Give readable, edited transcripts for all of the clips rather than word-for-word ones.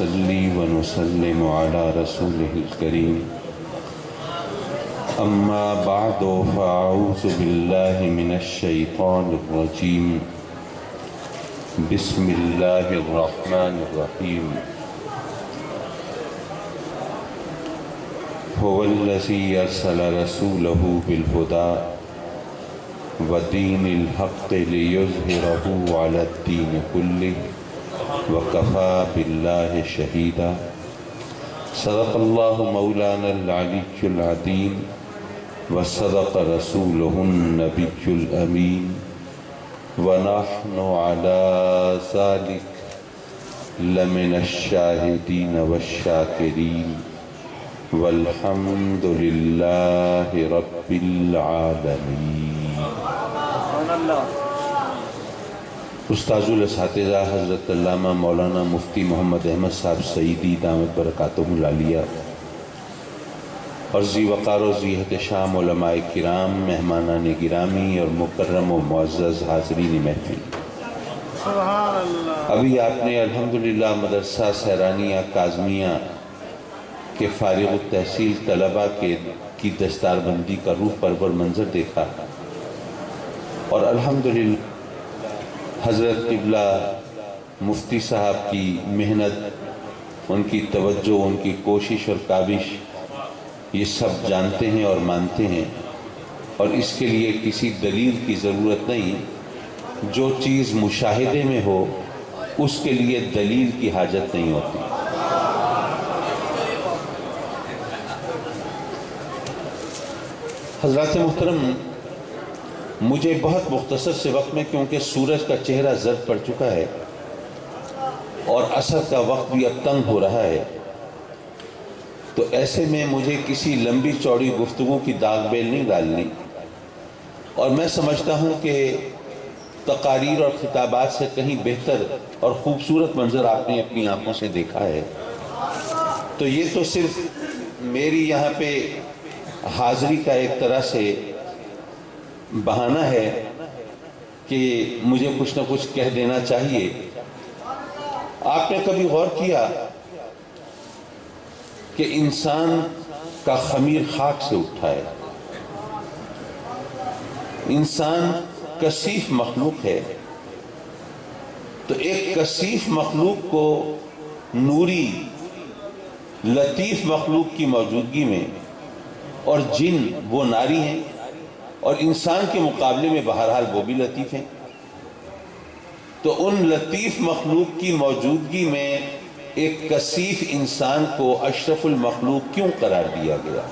ونصلي ونسلم على رسوله الكريم أما بعد فأعوذ بالله من الشيطان الرجيم بسم الله الرحمن الرحيم هو الذي أرسل رسوله بالهدى ودين الحق ليظهره على الدين كله وكفى بالله شهيدا صدق الله مولانا العلي العظيم وصدق رسوله النبي الأمين ونحن على ذلك لمن الشاهدين والشاكرين والحمد لله رب العالمين۔ استاذ الاساتذہ حضرت علامہ مولانا مفتی محمد احمد صاحب سعیدی دامت برکاتہم العالیہ اور ذی وقار و ذی احتشام علماء کرام، مہمانان گرامی اور مکرم و معزز حاضرین محفل، سبحان اللہ۔ ابھی آپ نے الحمدللہ مدرسہ سیرانیہ کاظمیہ کے فارغ التحصیل طلبہ کی دستار بندی کا روح پرور منظر دیکھا اور الحمدللہ حضرت قبلہ مفتی صاحب کی محنت، ان کی توجہ، ان کی کوشش اور کاوش یہ سب جانتے ہیں اور مانتے ہیں، اور اس کے لیے کسی دلیل کی ضرورت نہیں۔ جو چیز مشاہدے میں ہو اس کے لیے دلیل کی حاجت نہیں ہوتی۔ حضرات محترم، مجھے بہت مختصر سے وقت میں، کیونکہ سورج کا چہرہ زرد پڑ چکا ہے اور عصر کا وقت بھی اب تنگ ہو رہا ہے، تو ایسے میں مجھے کسی لمبی چوڑی گفتگو کی داغ بیل نہیں ڈالنی، اور میں سمجھتا ہوں کہ تقاریر اور خطابات سے کہیں بہتر اور خوبصورت منظر آپ نے اپنی آنکھوں سے دیکھا ہے، تو یہ تو صرف میری یہاں پہ حاضری کا ایک طرح سے بہانہ ہے کہ مجھے کچھ نہ کچھ کہہ دینا چاہیے۔ آپ نے کبھی غور کیا کہ انسان کا خمیر خاک سے اٹھا ہے؟ انسان کثیف مخلوق ہے، تو ایک کثیف مخلوق کو نوری لطیف مخلوق کی موجودگی میں، اور جن وہ ناری ہیں اور انسان کے مقابلے میں بہرحال وہ بھی لطیف ہیں، تو ان لطیف مخلوق کی موجودگی میں ایک کثیف انسان کو اشرف المخلوق کیوں قرار دیا گیا؟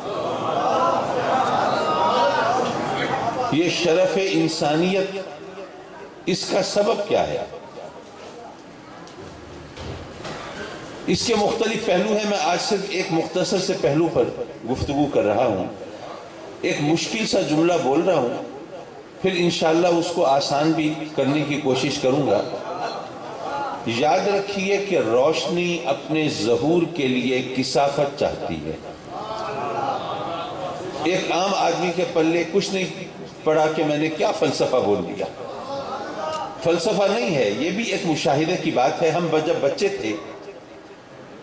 یہ شرف انسانیت، اس کا سبب کیا ہے؟ اس کے مختلف پہلو ہیں، میں آج صرف ایک مختصر سے پہلو پر گفتگو کر رہا ہوں، ایک مشکل سا جملہ بول رہا ہوں، پھر انشاءاللہ اس کو آسان بھی کرنے کی کوشش کروں گا۔ یاد رکھیے کہ روشنی اپنے ظہور کے لیے کثافت چاہتی ہے۔ ایک عام آدمی کے پلے کچھ نہیں پڑا کہ میں نے کیا فلسفہ بول دیا۔ فلسفہ نہیں ہے، یہ بھی ایک مشاہدے کی بات ہے۔ ہم جب بچے تھے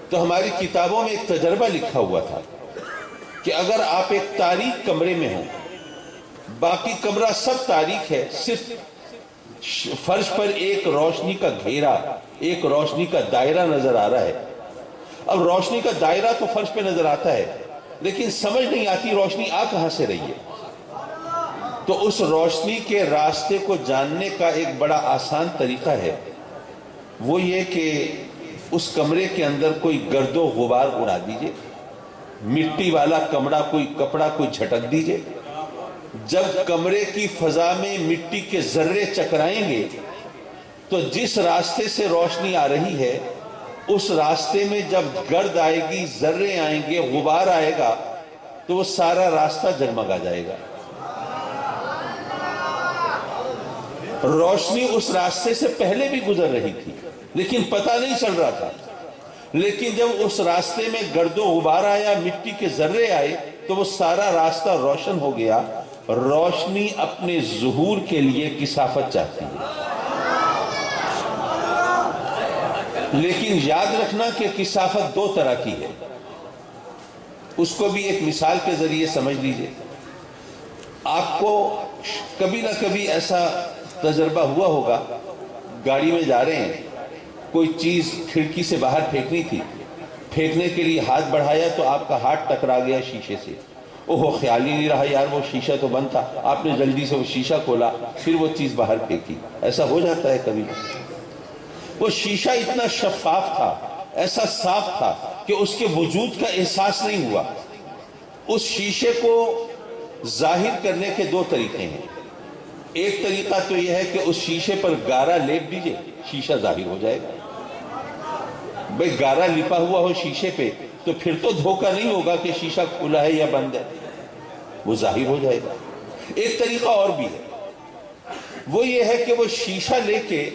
تو ہماری کتابوں میں ایک تجربہ لکھا ہوا تھا کہ اگر آپ ایک تاریک کمرے میں ہوں، باقی کمرہ سب تاریک ہے، صرف فرش پر ایک روشنی کا گھیرا، ایک روشنی کا دائرہ نظر آ رہا ہے۔ اب روشنی کا دائرہ تو فرش پہ نظر آتا ہے، لیکن سمجھ نہیں آتی روشنی آ کہاں سے رہی ہے۔ تو اس روشنی کے راستے کو جاننے کا ایک بڑا آسان طریقہ ہے، وہ یہ کہ اس کمرے کے اندر کوئی گرد و غبار اڑا دیجئے، مٹی والا کوئی کپڑا کوئی جھٹک دیجئے۔ جب کمرے کی فضا میں مٹی کے ذرے چکرائیں گے تو جس راستے سے روشنی آ رہی ہے اس راستے میں جب گرد آئے گی، ذرے آئیں گے، غبار آئے گا، تو وہ سارا راستہ جگمگا جائے گا۔ روشنی اس راستے سے پہلے بھی گزر رہی تھی لیکن پتہ نہیں چل رہا تھا، لیکن جب اس راستے میں گرد و غبار آیا، مٹی کے ذرے آئے، تو وہ سارا راستہ روشن ہو گیا۔ روشنی اپنے ظہور کے لیے کثافت چاہتی ہے۔ لیکن یاد رکھنا کہ کثافت دو طرح کی ہے، اس کو بھی ایک مثال کے ذریعے سمجھ لیجئے۔ آپ کو کبھی نہ کبھی ایسا تجربہ ہوا ہوگا، گاڑی میں جا رہے ہیں، کوئی چیز کھڑکی سے باہر پھینکنی تھی، پھینکنے کے لیے ہاتھ بڑھایا تو آپ کا ہاتھ ٹکرا گیا شیشے سے، اوہ خیال ہی نہیں رہا یار وہ شیشہ تو بند تھا، آپ نے جلدی سے وہ شیشہ کھولا، پھر وہ چیز باہر پھینکی۔ ایسا ہو جاتا ہے کبھی۔ وہ شیشہ اتنا شفاف تھا، ایسا صاف تھا کہ اس کے وجود کا احساس نہیں ہوا۔ اس شیشے کو ظاہر کرنے کے دو طریقے ہیں۔ ایک طریقہ تو یہ ہے کہ اس شیشے پر گارا لیپ دیجئے، شیشہ ظاہر ہو جائے گا۔ بھئی گارا لپا ہوا ہو شیشے پہ تو پھر تو دھوکہ نہیں ہوگا کہ شیشہ کھلا ہے یا بند ہے، وہ ظاہر ہو جائے گا۔ ایک طریقہ اور بھی ہے، وہ یہ ہے کہ وہ شیشہ لے کے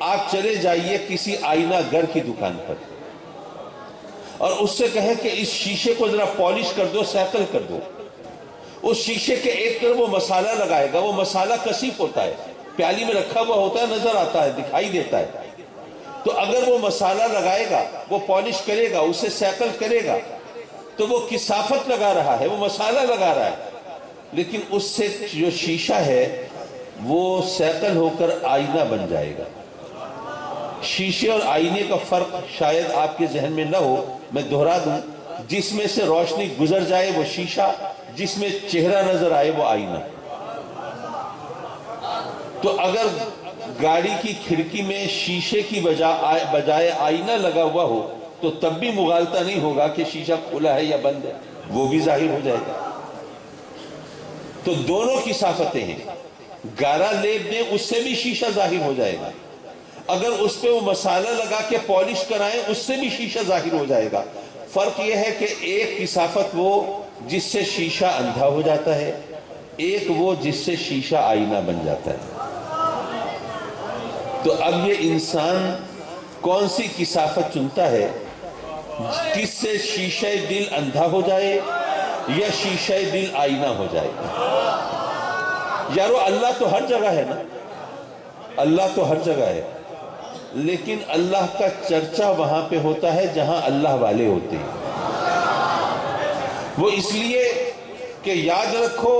آپ چلے جائیے کسی آئینہ گر کی دکان پر اور اس سے کہیں کہ اس شیشے کو ذرا پالش کر دو، سیکل کر دو۔ اس شیشے کے ایک طرف وہ مسالہ لگائے گا، وہ مسالہ کثیف ہوتا ہے، پیالی میں رکھا ہوا ہوتا ہے، نظر آتا ہے، دکھائی دیتا ہے۔ تو اگر وہ مسالہ لگائے گا، وہ پالش کرے گا، اسے سیکل کرے گا، تو وہ کثافت لگا رہا ہے، وہ مسالہ لگا رہا ہے، لیکن اس سے جو شیشہ ہے وہ سیکل ہو کر آئینہ بن جائے گا۔ شیشے اور آئینے کا فرق شاید آپ کے ذہن میں نہ ہو، میں دہرا دوں، جس میں سے روشنی گزر جائے وہ شیشہ، جس میں چہرہ نظر آئے وہ آئینہ۔ تو اگر گاڑی کی کھڑکی میں شیشے کی بجائے آئینہ لگا ہوا ہو تو تب بھی مغالطہ نہیں ہوگا کہ شیشہ کھلا ہے یا بند ہے، وہ بھی ظاہر ہو جائے گا۔ تو دونوں کثافتیں ہیں، گارا لیپ دیں اس سے بھی شیشہ ظاہر ہو جائے گا، اگر اس پہ وہ مسالہ لگا کے پالش کرائیں اس سے بھی شیشہ ظاہر ہو جائے گا۔ فرق یہ ہے کہ ایک کثافت وہ جس سے شیشہ اندھا ہو جاتا ہے، ایک وہ جس سے شیشہ آئینہ بن جاتا ہے۔ تو اب یہ انسان کون سی کثافت چنتا ہے، کس سے شیشہ دل اندھا ہو جائے یا شیشہ دل آئینہ ہو جائے؟ یارو اللہ تو ہر جگہ ہے نا، اللہ تو ہر جگہ ہے، لیکن اللہ کا چرچا وہاں پہ ہوتا ہے جہاں اللہ والے ہوتے ہیں۔ وہ اس لیے کہ یاد رکھو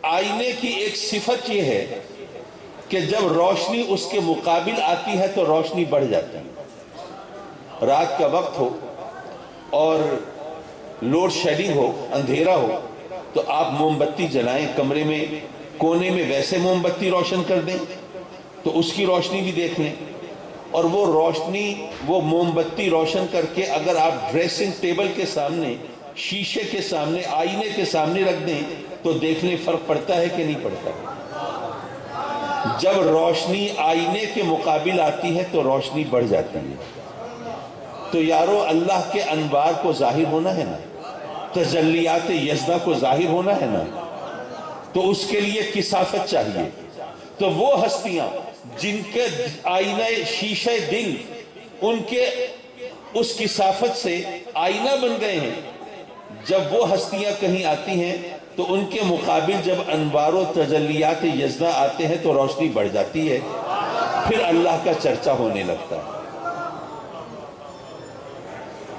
آئینے کی ایک صفت یہ ہے کہ جب روشنی اس کے مقابل آتی ہے تو روشنی بڑھ جاتی ہے۔ رات کا وقت ہو اور لوڈ شیڈنگ ہو، اندھیرا ہو، تو آپ موم بتی جلائیں، کمرے میں کونے میں ویسے موم بتی روشن کر دیں تو اس کی روشنی بھی دیکھ لیں، اور وہ روشنی، وہ موم بتی روشن کر کے اگر آپ ڈریسنگ ٹیبل کے سامنے، شیشے کے سامنے، آئینے کے سامنے رکھ دیں تو دیکھ لیں فرق پڑتا ہے کہ نہیں پڑتا۔ جب روشنی آئینے کے مقابل آتی ہے تو روشنی بڑھ جاتی ہے۔ تو یارو اللہ کے انوار کو ظاہر ہونا ہے نا، تجلیات یزدہ کو ظاہر ہونا ہے نا، تو اس کے لیے کثافت چاہیے۔ تو وہ ہستیاں جن کے آئینہ شیشہ دل ان کے اس کثافت سے آئینہ بن گئے ہیں، جب وہ ہستیاں کہیں آتی ہیں تو ان کے مقابل جب انوار و تجلیات یزدہ آتے ہیں تو روشنی بڑھ جاتی ہے، پھر اللہ کا چرچا ہونے لگتا ہے۔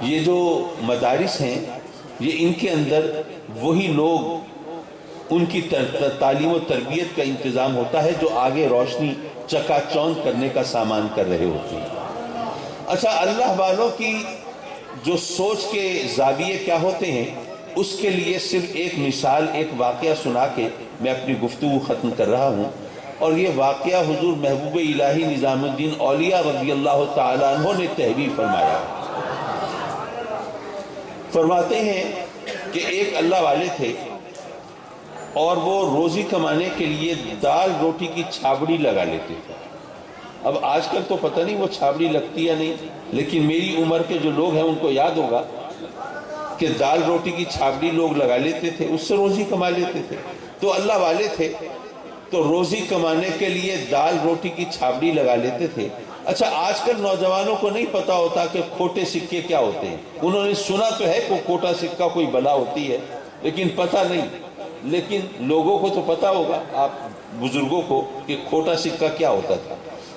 یہ جو مدارس ہیں یہ ان کے اندر وہی لوگ، ان کی تعلیم و تربیت کا انتظام ہوتا ہے جو آگے روشنی چکا چوند کرنے کا سامان کر رہے ہوتے ہیں۔ اچھا، اللہ والوں کی جو سوچ کے زاویے کیا ہوتے ہیں، اس کے لیے صرف ایک مثال، ایک واقعہ سنا کے میں اپنی گفتگو ختم کر رہا ہوں، اور یہ واقعہ حضور محبوب الہی نظام الدین اولیاء رضی اللہ تعالیٰ عنہ نے تحریر فرمایا۔ فرماتے ہیں کہ ایک اللہ والے تھے اور وہ روزی کمانے کے لیے دال روٹی کی چھابڑی لگا لیتے تھے۔ اب آج کل تو پتہ نہیں وہ چھابڑی لگتی یا نہیں، لیکن میری عمر کے جو لوگ ہیں ان کو یاد ہوگا کہ دال روٹی کی چھابڑی لوگ لگا لیتے تھے، اس سے روزی کما لیتے تھے۔ تو اللہ والے تھے تو روزی کمانے کے لیے دال روٹی کی چھابڑی لگا لیتے تھے۔ اچھا، آج کل نوجوانوں کو نہیں پتا ہوتا کہ کھوٹے سکے کیا ہوتے ہیں۔ انہوں نے سنا تو ہے کہ کھوٹا سکہ کوئی بلا ہوتی ہے، لیکن پتہ نہیں۔ لیکن لوگوں کو تو پتا ہوگا، آپ بزرگوں کو، کہ کھوٹا سکہ کیا ہوتا تھا۔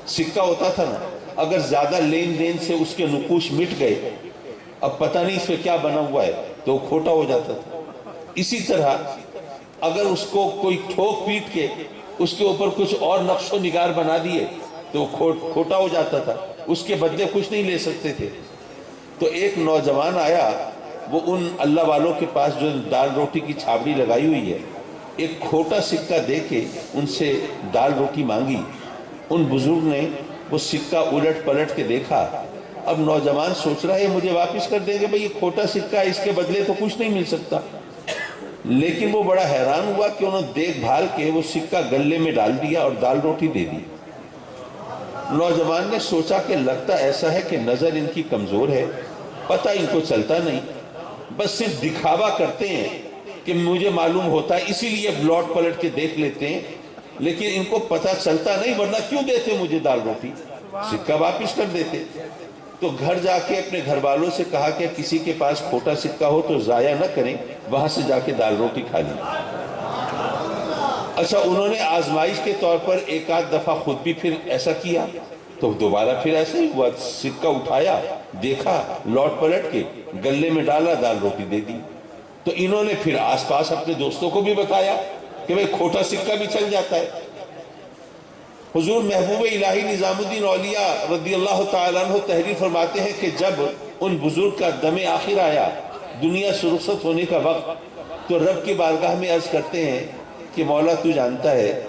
سکہ ہوتا تھا نا، اگر زیادہ لین دین سے اس کے نقوش مٹ گئے، اب پتہ نہیں اس پہ کیا بنا ہوا ہے، تو وہ کھوٹا ہو جاتا تھا۔ اسی طرح اگر اس کو کوئی ٹھوک پیٹ کے اس کے اوپر کچھ اور نقش و نگار بنا دیے تو وہ کھوٹا ہو جاتا تھا، اس کے بدلے کچھ نہیں لے سکتے تھے۔ تو ایک نوجوان آیا، وہ ان اللہ والوں کے پاس جو دال روٹی کی چھاوڑی لگائی ہوئی ہے، ایک کھوٹا سکہ دے کے ان سے دال روٹی مانگی۔ ان بزرگ نے وہ سکہ الٹ پلٹ کے دیکھا۔ اب نوجوان سوچ رہا ہے مجھے واپس کر دیں گے، بھئی یہ کھوٹا سکہ ہے، اس کے بدلے تو کچھ نہیں مل سکتا۔ لیکن وہ بڑا حیران ہوا کہ انہوں نے دیکھ بھال کے وہ سکہ گلے میں ڈال دیا اور دال روٹی دے دی۔ نوجوان نے سوچا کہ لگتا ایسا ہے کہ نظر ان کی کمزور ہے، پتہ ان کو چلتا نہیں، بس صرف دکھاوا کرتے ہیں کہ مجھے معلوم ہوتا ہے، اسی لیے لوٹ پلٹ کے دیکھ لیتے ہیں، لیکن ان کو پتہ چلتا نہیں، ورنہ کیوں دیتے مجھے دال روٹی، سکہ واپس کر دیتے۔ تو گھر جا کے اپنے گھر والوں سے کہا کہ کسی کے پاس کھوٹا سکہ ہو تو ضائع نہ کریں، وہاں سے جا کے دال روٹی کھا لیں۔ اچھا، انہوں نے آزمائش کے طور پر ایک آدھ دفعہ خود بھی پھر ایسا کیا، تو دوبارہ پھر ایسا ہی ہوا، سکہ اٹھایا، دیکھا، لوٹ پلٹ کے گلے میں ڈالا، دال روٹی دے دی۔ تو انہوں نے پھر آس پاس اپنے دوستوں کو بھی بتایا کہ بھئی کھوٹا سکہ بھی چل جاتا ہے۔ حضور محبوب الہی نظام الدین اولیاء رضی اللہ تعالیٰ عنہ تحریر فرماتے ہیں کہ جب ان بزرگ کا دم آخر آیا، دنیا سے رخصت ہونے کا وقت، تو رب کی بارگاہ میں عرض کرتے ہیں کہ مولا تو جانتا ہے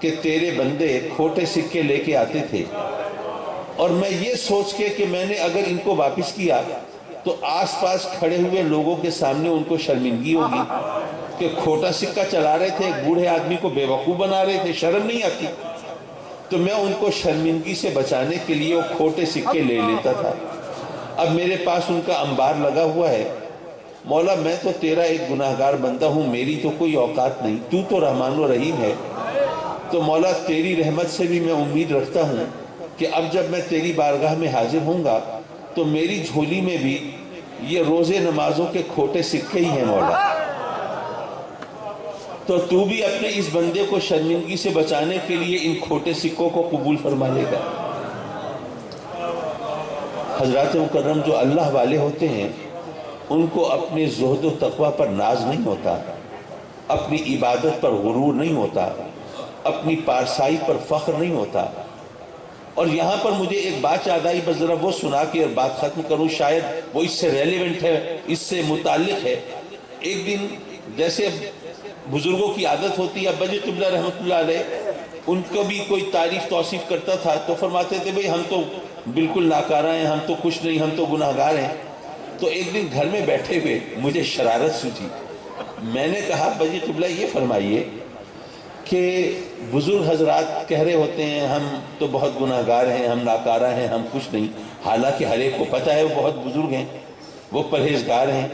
کہ تیرے بندے کھوٹے سکے لے کے آتے تھے، اور میں یہ سوچ کے کہ میں نے اگر ان کو واپس کیا تو آس پاس کھڑے ہوئے لوگوں کے سامنے ان کو شرمندگی ہوگی کہ کھوٹا سکہ چلا رہے تھے، ایک بوڑھے آدمی کو بے وقوف بنا رہے تھے، شرم نہیں آتی؟ تو میں ان کو شرمندگی سے بچانے کے لیے وہ کھوٹے سکے لے لیتا تھا۔ اب میرے پاس ان کا انبار لگا ہوا ہے، مولا میں تو تیرا ایک گناہگار بندہ ہوں، میری تو کوئی اوقات نہیں، تو تو رحمان و رحیم ہے، تو مولا تیری رحمت سے بھی میں امید رکھتا ہوں کہ اب جب میں تیری بارگاہ میں حاضر ہوں گا تو میری جھولی میں بھی یہ روزے نمازوں کے کھوٹے سکے ہی ہیں مولا، تو بھی اپنے اس بندے کو شرمندگی سے بچانے کے لیے ان کھوٹے سکوں کو قبول فرما لے گا۔ حضرات مکرم، جو اللہ والے ہوتے ہیں ان کو اپنے زہد و تقوی پر ناز نہیں ہوتا، اپنی عبادت پر غرور نہیں ہوتا، اپنی پارسائی پر فخر نہیں ہوتا۔ اور یہاں پر مجھے ایک بات یاد آئی، بس ذرا وہ سنا کے اور بات ختم کروں، شاید وہ اس سے ریلیونٹ ہے، اس سے متعلق ہے۔ ایک دن جیسے بزرگوں کی عادت ہوتی ہے، ابا جی قبلہ رحمۃ اللہ علیہ، ان کو بھی کوئی تعریف توصیف کرتا تھا تو فرماتے تھے بھئی ہم تو بالکل ناکارہ ہیں، ہم تو کچھ نہیں، ہم تو گناہگار ہیں۔ تو ایک دن گھر میں بیٹھے ہوئے مجھے شرارت سوچی، میں نے کہا ابا جی قبلہ یہ فرمائیے کہ بزرگ حضرات کہہ رہے ہوتے ہیں ہم تو بہت گناہگار ہیں، ہم ناکارہ ہیں، ہم کچھ نہیں، حالانکہ ہر ایک کو پتہ ہے وہ بہت بزرگ ہیں، وہ پرہیزگار ہیں،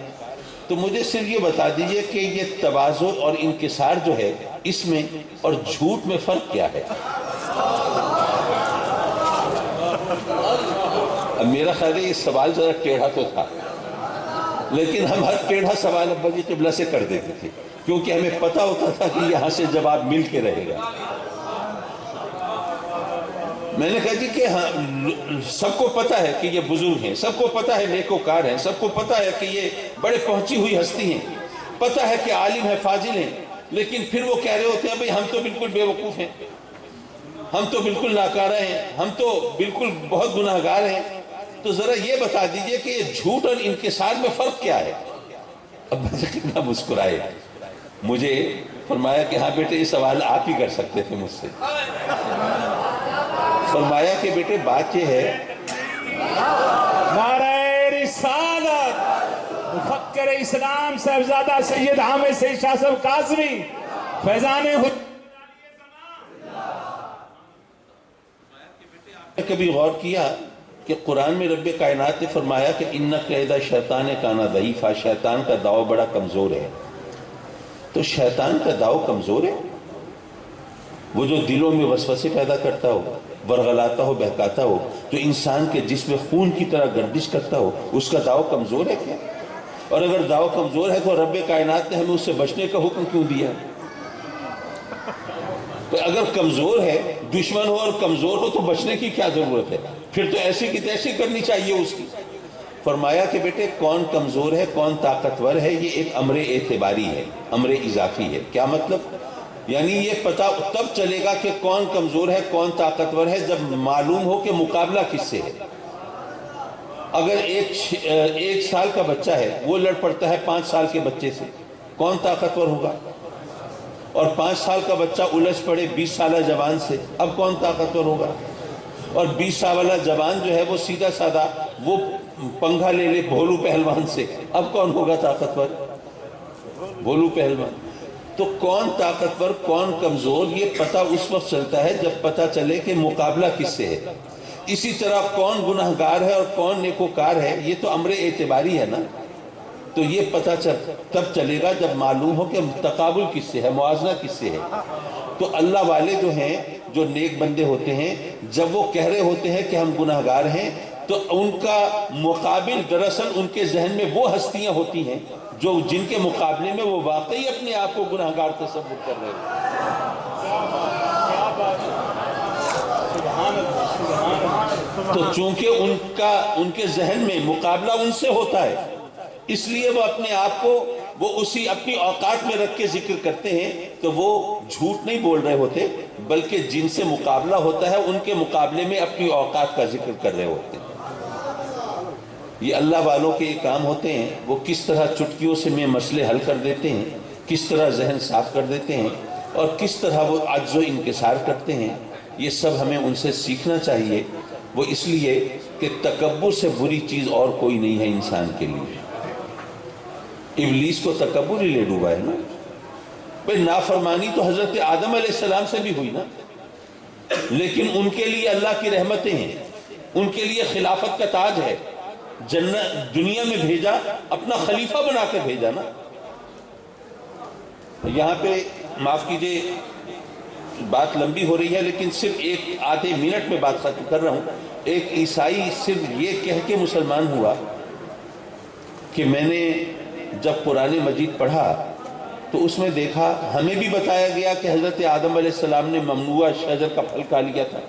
تو مجھے صرف یہ بتا دیجئے کہ یہ تواضع اور انکسار جو ہے اس میں اور جھوٹ میں فرق کیا ہے؟ اب میرا خیال ہے یہ سوال ذرا ٹیڑھا تو تھا، لیکن ہم ہر ٹیڑھا سوال ابا جی قبلہ سے کر دیتے تھے، کیونکہ ہمیں پتہ ہوتا تھا کہ یہاں سے جواب مل کے رہے گا۔ میں نے کہا جی کہ سب کو پتہ ہے کہ یہ بزرگ ہیں، سب کو پتہ ہے نیکوکار ہیں، سب کو پتہ ہے کہ یہ بڑے پہنچی ہوئی ہستی ہیں، پتہ ہے کہ عالم ہے، فاضل ہیں، لیکن پھر وہ کہہ رہے ہوتے ہیں بھئی ہم تو بالکل بے وقوف ہیں، ہم تو بالکل ناکارہ ہیں، ہم تو بالکل بہت گناہگار ہیں۔ تو ذرا یہ بتا دیجئے کہ یہ جھوٹ اور انکسار میں فرق کیا ہے؟ اب کتنا مسکرائے، مجھے فرمایا کہ ہاں بیٹے یہ سوال آپ ہی کر سکتے تھے مجھ سے۔ فرمایا کہ بیٹے بات یہ ہے، نعرہ رسالت، مفکر اسلام صاحبزادہ سید حامد سید شاہ صاحب قاسمی، فیضان کبھی غور کیا کہ قرآن میں رب کائنات نے فرمایا کہ اِنَّ قَیْدَ شیطان کَانَ ضعیفا، شیطان کا داؤ بڑا کمزور ہے۔ تو شیطان کا داؤ کمزور ہے، وہ جو دلوں میں وسوسے پیدا کرتا ہو، ورغلاتا ہو، بہکاتا ہو، جو انسان کے جسم خون کی طرح گردش کرتا ہو، اس کا داؤ کمزور ہے کیا؟ اور اگر داؤ کمزور ہے تو رب کائنات نے ہمیں اس سے بچنے کا حکم کیوں دیا؟ تو اگر کمزور ہے، دشمن ہو اور کمزور ہو تو بچنے کی کیا ضرورت ہے؟ پھر تو ایسے کی تیسے کرنی چاہیے اس کی۔ فرمایا کہ بیٹے کون کمزور ہے کون طاقتور ہے یہ ایک امر اعتباری ہے، امر اضافی ہے۔ کیا مطلب؟ یعنی یہ پتہ تب چلے گا کہ کون کمزور ہے کون طاقتور ہے جب معلوم ہو کہ مقابلہ کس سے ہے۔ اگر ایک سال کا بچہ ہے وہ لڑ پڑتا ہے 5 سال کے بچے سے، کون طاقتور ہوگا؟ اور 5 سال کا بچہ الجھ پڑے 20 سالہ جوان سے، اب کون طاقتور ہوگا؟ اور 20 سال والا جوان جو ہے وہ سیدھا سادہ وہ پنگھا لے لے بھولو پہلوان سے، اب کون ہوگا طاقتور؟ بھولو پہلوان۔ تو کون طاقتور کون کمزور یہ پتہ اس وقت چلتا ہے جب پتہ چلے کہ مقابلہ کس سے ہے۔ اسی طرح کون گناہگار ہے اور کون نیکوکار ہے یہ تو امر اعتباری ہے نا، تو یہ پتہ تب چلے گا جب معلوم ہو کہ تقابل کس سے ہے، موازنہ کس سے ہے۔ تو اللہ والے جو ہیں جو نیک بندے ہوتے ہیں جب وہ کہہ رہے ہوتے ہیں کہ ہم گناہگار ہیں تو ان کا مقابل دراصل ان کے ذہن میں وہ ہستیاں ہوتی ہیں جو جن کے مقابلے میں وہ واقعی اپنے آپ کو گناہگار تصور کر رہے ہیں۔ تو چونکہ ان کے ذہن میں مقابلہ ان سے ہوتا ہے اس لیے وہ اپنے آپ کو وہ اسی اپنی اوقات میں رکھ کے ذکر کرتے ہیں، تو وہ جھوٹ نہیں بول رہے ہوتے بلکہ جن سے مقابلہ ہوتا ہے ان کے مقابلے میں اپنی اوقات کا ذکر کر رہے ہوتے ہیں۔ یہ اللہ والوں کے کام ہوتے ہیں، وہ کس طرح چٹکیوں سے میں مسئلے حل کر دیتے ہیں، کس طرح ذہن صاف کر دیتے ہیں اور کس طرح وہ عجز و انکسار کرتے ہیں، یہ سب ہمیں ان سے سیکھنا چاہیے۔ وہ اس لیے کہ تکبر سے بری چیز اور کوئی نہیں ہے انسان کے لیے۔ ابلیس کو تکبر ہی لے ڈوبا ہے نا، بھئی نافرمانی تو حضرت آدم علیہ السلام سے بھی ہوئی نا، لیکن ان کے لیے اللہ کی رحمتیں ہیں، ان کے لیے خلافت کا تاج ہے، جنت دنیا میں بھیجا اپنا خلیفہ بنا کر بھیجا نا۔ یہاں پہ معاف کیجئے بات لمبی ہو رہی ہے لیکن صرف ایک آدھے منٹ میں بات ختم کر رہا ہوں۔ ایک عیسائی صرف یہ کہہ کے مسلمان ہوا کہ میں نے جب قرآن مجید پڑھا تو اس میں دیکھا ہمیں بھی بتایا گیا کہ حضرت آدم علیہ السلام نے ممنوع شجر کا پھل کھا لیا تھا،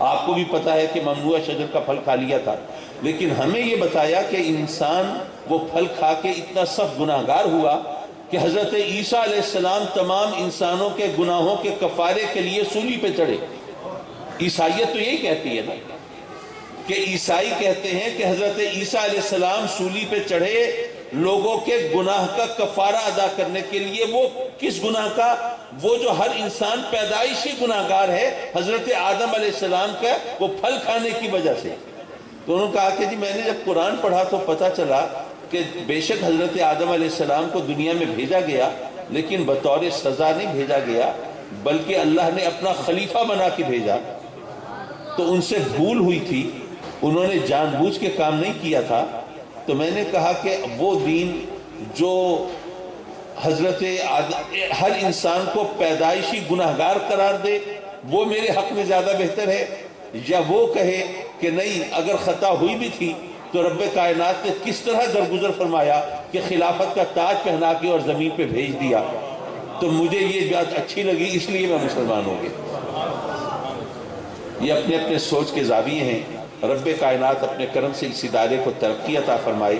آپ کو بھی پتا ہے کہ ممنوع شجر کا پھل کھا لیا تھا، لیکن ہمیں یہ بتایا کہ انسان وہ پھل کھا کے اتنا سخت گناہگار ہوا کہ حضرت عیسیٰ علیہ السلام تمام انسانوں کے گناہوں کے کفارے کے لیے سولی پہ چڑھے۔ عیسائیت تو یہی کہتی ہے نا کہ عیسائی کہتے ہیں کہ حضرت عیسیٰ علیہ السلام سولی پہ چڑھے لوگوں کے گناہ کا کفارہ ادا کرنے کے لیے۔ وہ کس گناہ کا؟ وہ جو ہر انسان پیدائشی گناہگار ہے حضرت آدم علیہ السلام کا وہ پھل کھانے کی وجہ سے۔ تو انہوں نے کہا کہ جی میں نے جب قرآن پڑھا تو پتا چلا کہ بے شک حضرت آدم علیہ السلام کو دنیا میں بھیجا گیا لیکن بطور سزا نہیں بھیجا گیا بلکہ اللہ نے اپنا خلیفہ بنا کے بھیجا۔ تو ان سے بھول ہوئی تھی، انہوں نے جان بوجھ کے کام نہیں کیا تھا۔ تو میں نے کہا کہ وہ دین جو حضرت ہر انسان کو پیدائشی گناہگار قرار دے وہ میرے حق میں زیادہ بہتر ہے، یا وہ کہے کہ نہیں اگر خطا ہوئی بھی تھی تو رب کائنات نے کس طرح درگزر فرمایا کہ خلافت کا تاج پہنا کے اور زمین پہ بھیج دیا۔ تو مجھے یہ بات اچھی لگی اس لیے میں مسلمان ہو گیا۔ یہ اپنے اپنے سوچ کے زاویے ہیں۔ رب کائنات اپنے کرم سے اس ادارے کو ترقی عطا فرمائے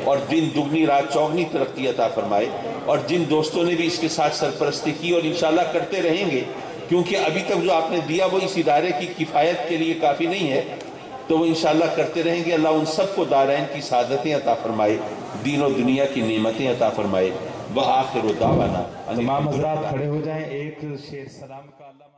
اور دن دگنی رات چوگنی ترقی عطا فرمائے، اور جن دوستوں نے بھی اس کے ساتھ سرپرستی کی اور انشاءاللہ کرتے رہیں گے کیونکہ ابھی تک جو آپ نے دیا وہ اس ادارے کی کفایت کے لیے کافی نہیں ہے، تو وہ انشاءاللہ کرتے رہیں گے۔ اللہ ان سب کو دارین کی سعادتیں عطا فرمائے، دین و دنیا کی نعمتیں عطا فرمائے۔ وآخر دعوانا تمام حضرات کھڑے ہو جائیں، ایک شیر سلام کا اللہ